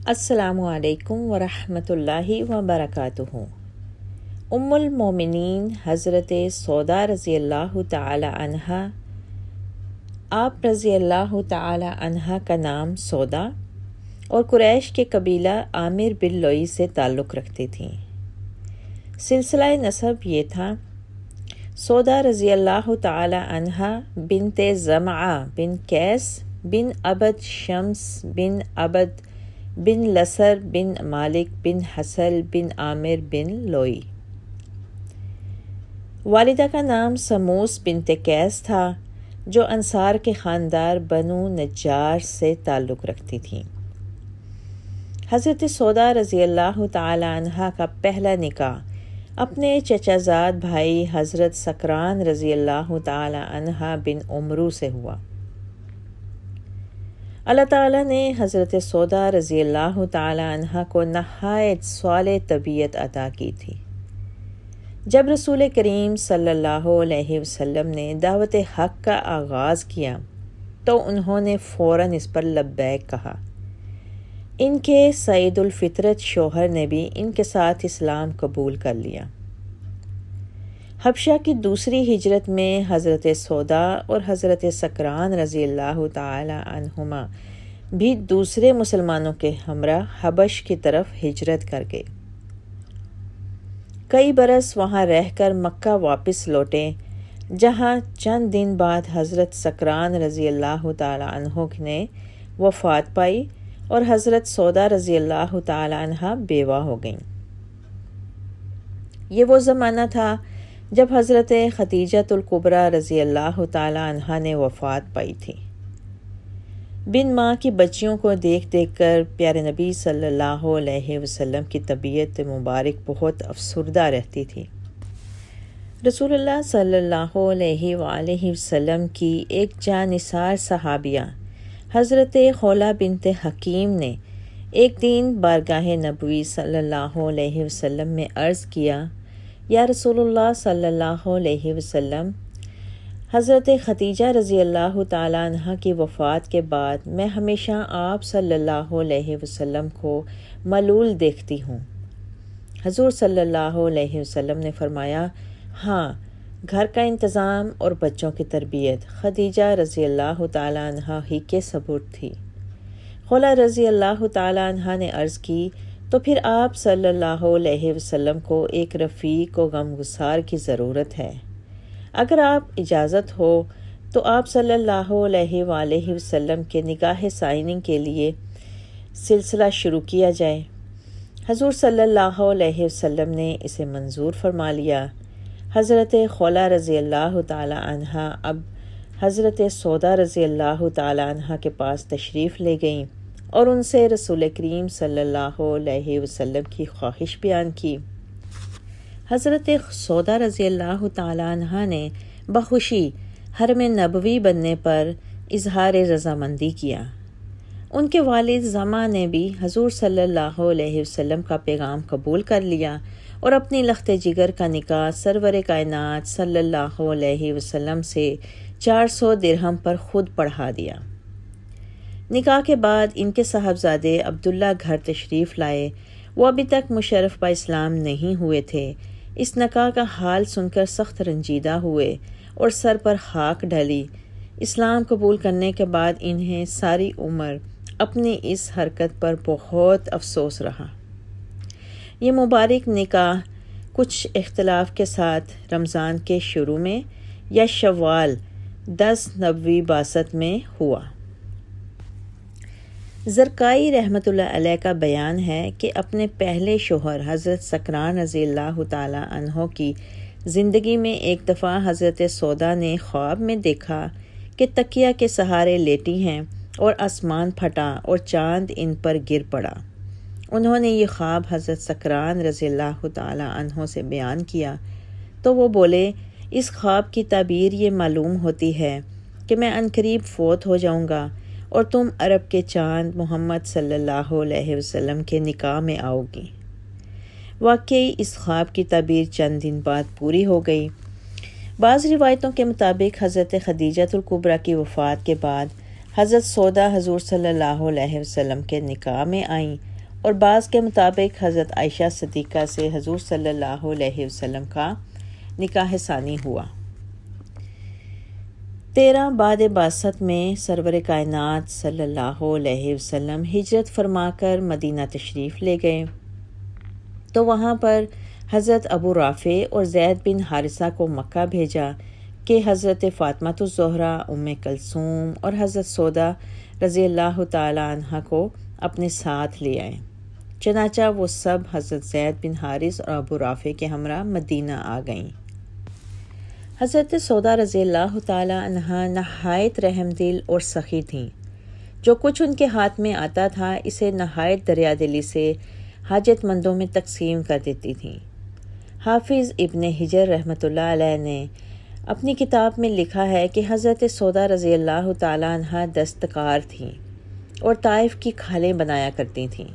السلام علیکم ورحمۃ اللہ وبرکاتہ۔ ام المومنین حضرت سودا رضی اللہ تعالی عنہا، آپ رضی اللہ تعالی عنہا کا نام سودا اور قریش کے قبیلہ عامر بن لوئی سے تعلق رکھتی تھیں۔ سلسلہ نسب یہ تھا: سودا رضی اللہ تعالی عنہا بنت زمعہ بن قیس بن عبد شمس بن عبد بن لسر بن مالک بن حسل بن عامر بن لوئی۔ والدہ کا نام سموس بنت قیس تھا، جو انصار کے خاندار بنو نجار سے تعلق رکھتی تھیں۔ حضرت سودا رضی اللہ تعالی عنہا کا پہلا نکاح اپنے چچا زاد بھائی حضرت سکران رضی اللہ تعالی عنہ بن عمرو سے ہوا۔ اللہ تعالیٰ نے حضرت سودا رضی اللہ تعالی عنہ کو نہایت صالح طبیعت عطا کی تھی۔ جب رسول کریم صلی اللہ علیہ وسلم نے دعوت حق کا آغاز کیا تو انہوں نے فوراً اس پر لبیک کہا۔ ان کے سعید الفطرت شوہر نے بھی ان کے ساتھ اسلام قبول کر لیا۔ حبشہ کی دوسری ہجرت میں حضرت سودا اور حضرت سکران رضی اللہ تعالی عنہما بھی دوسرے مسلمانوں کے ہمراہ حبش کی طرف ہجرت کر گئے۔ کئی برس وہاں رہ کر مکہ واپس لوٹے، جہاں چند دن بعد حضرت سکران رضی اللہ تعالی عنہ نے وفات پائی اور حضرت سودا رضی اللہ تعالی عنہ بیوہ ہو گئیں۔ یہ وہ زمانہ تھا جب حضرت خدیجۃ الکبریٰ رضی اللہ تعالی عنہا نے وفات پائی تھی۔ بن ماں کی بچیوں کو دیکھ دیکھ کر پیارے نبی صلی اللہ علیہ وسلم کی طبیعت مبارک بہت افسردہ رہتی تھی۔ رسول اللہ صلی اللہ علیہ وآلہ وسلم کی ایک جانثار صحابیہ حضرت خولہ بنت حکیم نے ایک دن بارگاہ نبوی صلی اللہ علیہ وسلم میں عرض کیا: یا رسول اللہ صلی اللہ علیہ وسلم، حضرت خدیجہ رضی اللہ تعالی عنہ کی وفات کے بعد میں ہمیشہ آپ صلی اللہ علیہ وسلم کو ملول دیکھتی ہوں۔ حضور صلی اللہ علیہ وسلم نے فرمایا: ہاں، گھر کا انتظام اور بچوں کی تربیت خدیجہ رضی اللہ تعالی عنہ ہی کے سبرد تھی۔ خولہ رضی اللہ تعالی عنہ نے عرض کی: تو پھر آپ صلی اللہ علیہ وسلم کو ایک رفیق و غمگسار کی ضرورت ہے۔ اگر آپ اجازت ہو تو آپ صلی اللہ علیہ وآلہ وسلم کے نکاح سائننگ کے لیے سلسلہ شروع کیا جائے۔ حضور صلی اللہ علیہ وسلم نے اسے منظور فرما لیا۔ حضرت خولہ رضی اللہ تعالی عنہ اب حضرت سودا رضی اللہ تعالی عنہ کے پاس تشریف لے گئیں اور ان سے رسول کریم صلی اللہ علیہ وسلم کی خواہش بیان کی۔ حضرت سودا رضی اللہ تعالی عنہ نے بخوشی حرم نبوی بننے پر اظہار رضامندی کیا۔ ان کے والد زمع نے بھی حضور صلی اللہ علیہ وسلم کا پیغام قبول کر لیا اور اپنی لخت جگر کا نکاح سرور کائنات صلی اللہ علیہ وسلم سے 400 درہم پر خود پڑھا دیا۔ نکاح کے بعد ان کے صاحبزادے عبداللہ گھر تشریف لائے۔ وہ ابھی تک مشرف با اسلام نہیں ہوئے تھے۔ اس نکاح کا حال سن کر سخت رنجیدہ ہوئے اور سر پر خاک ڈلی۔ اسلام قبول کرنے کے بعد انہیں ساری عمر اپنی اس حرکت پر بہت افسوس رہا۔ یہ مبارک نکاح کچھ اختلاف کے ساتھ رمضان کے شروع میں یا شوال 10 نبوی بعثت میں ہوا۔ زرقائی رحمۃ اللہ علیہ کا بیان ہے کہ اپنے پہلے شوہر حضرت سکران رضی اللہ تعالی عنہ کی زندگی میں ایک دفعہ حضرت سودا نے خواب میں دیکھا کہ تکیہ کے سہارے لیٹی ہیں اور آسمان پھٹا اور چاند ان پر گر پڑا۔ انہوں نے یہ خواب حضرت سکران رضی اللہ تعالی عنہ سے بیان کیا تو وہ بولے: اس خواب کی تعبیر یہ معلوم ہوتی ہے کہ میں عنقریب فوت ہو جاؤں گا اور تم عرب کے چاند محمد صلی اللہ علیہ وسلم کے نکاح میں آؤ گی۔ واقعی اس خواب کی تعبیر چند دن بعد پوری ہو گئی۔ بعض روایتوں کے مطابق حضرت خدیجۃ الکبریٰ کی وفات کے بعد حضرت سودا حضور صلی اللہ علیہ وسلم کے نکاح میں آئیں اور بعض کے مطابق حضرت عائشہ صدیقہ سے حضور صلی اللہ علیہ وسلم کا نکاح ثانی ہوا۔ 13 بعد بعثت میں سرور کائنات صلی اللہ علیہ وسلم ہجرت فرما کر مدینہ تشریف لے گئے تو وہاں پر حضرت ابو رافع اور زید بن حارثہ کو مکہ بھیجا کہ حضرت فاطمہ الزہرا، ام کلثوم اور حضرت سودا رضی اللہ تعالی عنہ کو اپنے ساتھ لے آئیں۔ چنانچہ وہ سب حضرت زید بن حارث اور ابو رافع کے ہمراہ مدینہ آ گئیں۔ حضرت سودا رضی اللہ تعالی عنہ نہایت رحم دل اور سخی تھیں۔ جو کچھ ان کے ہاتھ میں آتا تھا اسے نہایت دریا دلی سے حاجت مندوں میں تقسیم کر دیتی تھیں۔ حافظ ابن حجر رحمۃ اللہ علیہ نے اپنی کتاب میں لکھا ہے کہ حضرت سودا رضی اللہ تعالی عنہ دستکار تھیں اور طائف کی کھالیں بنایا کرتی تھیں۔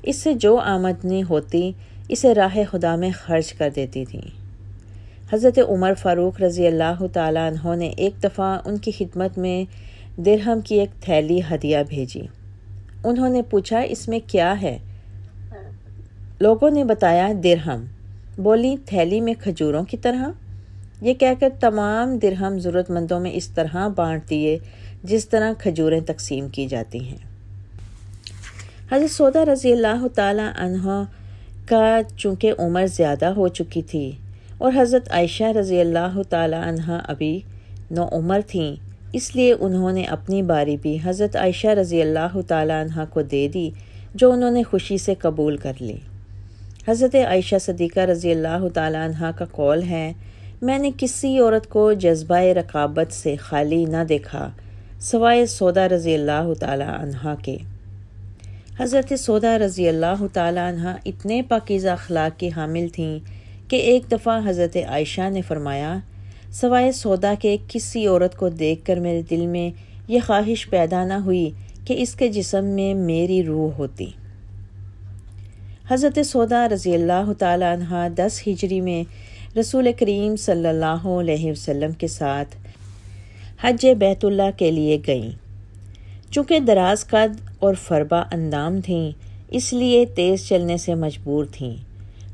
اس سے جو آمدنی ہوتی اسے راہ خدا میں خرچ کر دیتی تھیں۔ حضرت عمر فاروق رضی اللہ تعالی عنہ نے ایک دفعہ ان کی خدمت میں درہم کی ایک تھیلی ہدیہ بھیجی۔ انہوں نے پوچھا اس میں کیا ہے؟ لوگوں نے بتایا درہم۔ بولی تھیلی میں کھجوروں کی طرح؟ یہ کہہ کر تمام درہم ضرورت مندوں میں اس طرح بانٹ دیے جس طرح کھجوریں تقسیم کی جاتی ہیں۔ حضرت سودا رضی اللہ تعالی عنہ کا چونکہ عمر زیادہ ہو چکی تھی اور حضرت عائشہ رضی اللہ تعالی عنہ ابھی نوعمر تھیں، اس لیے انہوں نے اپنی باری بھی حضرت عائشہ رضی اللہ تعالی عنہ کو دے دی، جو انہوں نے خوشی سے قبول کر لی۔ حضرت عائشہ صدیقہ رضی اللہ تعالی عنہ کا قول ہے، میں نے کسی عورت کو جذبہ رقابت سے خالی نہ دیکھا سوائے سودا رضی اللہ تعالی عنہ کے۔ حضرت سودا رضی اللہ تعالی عنہ اتنے پاکیزہ اخلاق کی حامل تھیں کہ ایک دفعہ حضرت عائشہ نے فرمایا، سوائے سودا کے کسی عورت کو دیکھ کر میرے دل میں یہ خواہش پیدا نہ ہوئی کہ اس کے جسم میں میری روح ہوتی۔ حضرت سودا رضی اللہ تعالی عنہ 10 ہجری میں رسول کریم صلی اللہ علیہ وسلم کے ساتھ حج بیت اللہ کے لیے گئیں۔ چونکہ دراز قد اور فربا اندام تھیں اس لیے تیز چلنے سے مجبور تھیں۔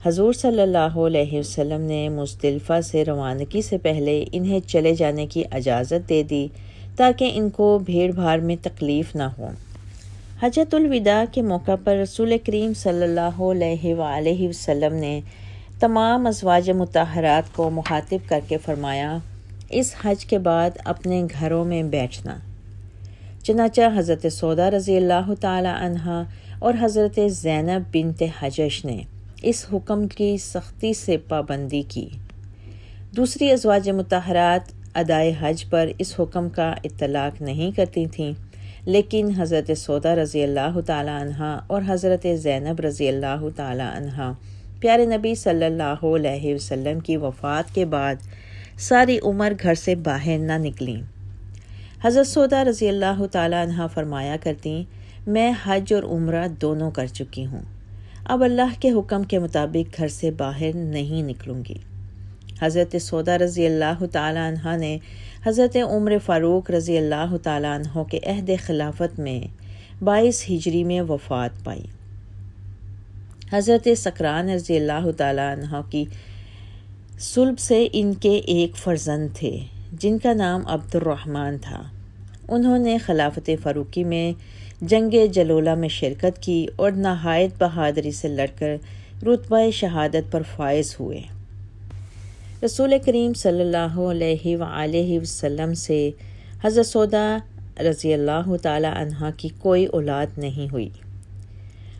حضور صلی اللہ علیہ وسلم نے مزدلفہ سے روانگی سے پہلے انہیں چلے جانے کی اجازت دے دی تاکہ ان کو بھیڑ بھاڑ میں تکلیف نہ ہو۔ حجۃ الوداع کے موقع پر رسول کریم صلی اللہ علیہ وآلہ وسلم نے تمام ازواج مطہرات کو مخاطب کر کے فرمایا، اس حج کے بعد اپنے گھروں میں بیٹھنا۔ چنانچہ حضرت سودا رضی اللہ تعالی عنہ اور حضرت زینب بنت حجش نے اس حکم کی سختی سے پابندی کی۔ دوسری ازواج مطہرات ادائے حج پر اس حکم کا اطلاق نہیں کرتی تھیں، لیکن حضرت سودا رضی اللہ تعالی عنہ اور حضرت زینب رضی اللہ تعالی عنہ پیارے نبی صلی اللہ علیہ وسلم کی وفات کے بعد ساری عمر گھر سے باہر نہ نکلیں۔ حضرت سودا رضی اللہ تعالی عنہ فرمایا کرتی، میں حج اور عمرہ دونوں کر چکی ہوں، اب اللہ کے حکم کے مطابق گھر سے باہر نہیں نکلوں گی۔ حضرت سودا رضی اللہ تعالی عنہ نے حضرت عمر فاروق رضی اللہ تعالی عنہ کے عہد خلافت میں 22 ہجری میں وفات پائی۔ حضرت سکران رضی اللہ تعالی عنہ کی صلب سے ان کے ایک فرزند تھے جن کا نام عبد الرحمن تھا۔ انہوں نے خلافت فاروقی میں جنگ جلولہ میں شرکت کی اور نہایت بہادری سے لڑ کر رتبہ شہادت پر فائز ہوئے۔ رسول کریم صلی اللہ علیہ وآلہ وسلم سے حضرت سودا رضی اللہ تعالی عنہ کی کوئی اولاد نہیں ہوئی۔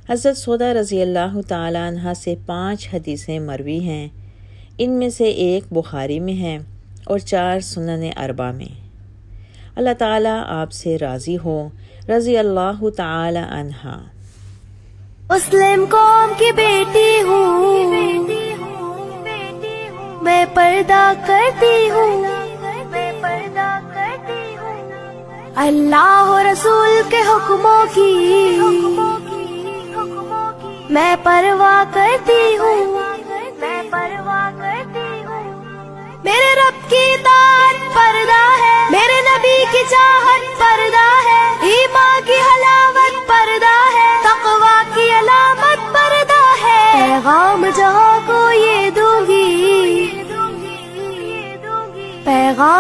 حضرت سودا رضی اللہ تعالی عنہ سے 5 حدیثیں مروی ہیں، ان میں سے ایک بخاری میں ہے اور 4 سنن اربع میں۔ اللہ تعالیٰ آپ سے راضی ہو، رضی اللہ تعالی عنہ۔ مسلم قوم کی بیٹی ہوں، میں پردہ کرتی ہوں، اللہ و رسول کے حکموں کی میں پرواہ کرتی ہوں، میرے رب کی اطاعت پردہ ہے، میرے نبی کی چاہت پردہ ہے، ایمان کی حلاوت پردہ ہے، تقویٰ کی علامت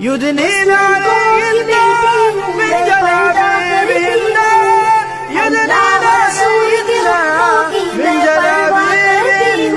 يدنين عليهن من جلابيبهن يدنين عليهن من جلابيبهن